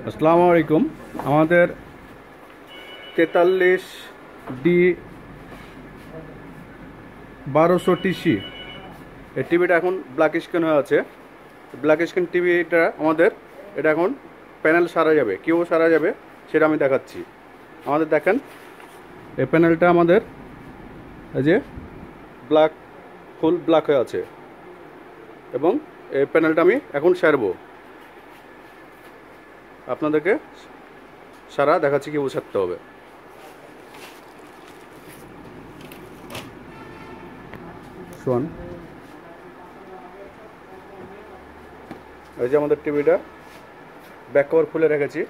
আসসালামু আলাইকুম। আমাদের 43D1200TC এই টিভিটা এখন ব্ল্যাক স্ক্রিন হয়ে আছে। ব্ল্যাক স্ক্রিন টিভিটা আমাদের এটা এখন প্যানেল সারা যাবে, কীভাবে সারা যাবে সেটা আমি দেখাচ্ছি। আমাদের দেখেন এই প্যানেলটা আমাদের এই যে ব্ল্যাক ফুল ব্ল্যাক হয়ে আছে এবং এই প্যানেলটা আমি এখন সারবো, আপনাদেরকে সারা দেখাচ্ছি কীভাবে সারতে হবে। শোন, এই যে আমাদের টিভিটা ব্যাক কভার খুলে রেখেছি।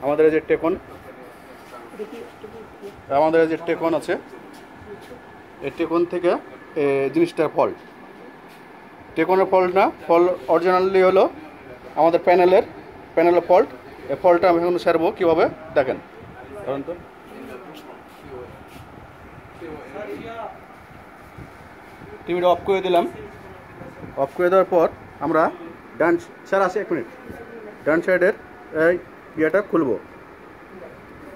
আমাদের এই যে টেকন আছে, এই টেকন থেকে জিনিসটার ফল্ট, টেকনের ফল্ট না, অরিজিনালি হলো আমাদের প্যানেলের ফল্ট। এই ফল্টটা আমি এখন সারবো কীভাবে দেখেন। ধরুন তো, টিভিটা অফ করে দিলাম। অফ করে দেওয়ার পর আমরা ডান সাইডের এই ইয়েটা খুলব।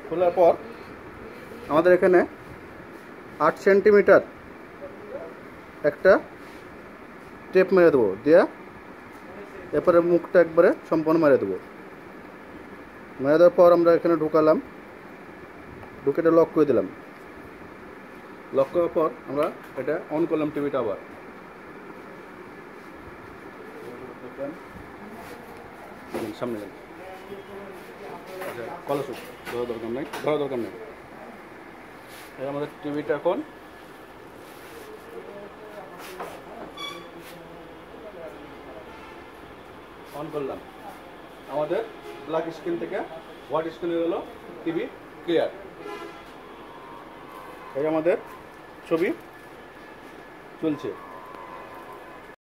খোলার পর আমাদের এখানে 8 সেন্টিমিটার একটা টেপ মেরে দেবো, দিয়ে এরপরে মুখটা একবারে সম্পূর্ণ মেরে দেবো। মেরে দেওয়ার পর আমরা এখানে ঢুকালাম, ঢুকে এটা লক করে দিলাম। লক করার পর আমরা এটা অন করলাম টিভিটা আবার। সামনে কলা সুপ ধরা দরকার নেই। এই আমাদের টিভিটা এখন অন করলাম। আমাদের ব্ল্যাক স্ক্রিন থেকে হোয়াইট স্ক্রিন হলো টিভি ক্লিয়ার। এই আমাদের ছবি চলছে।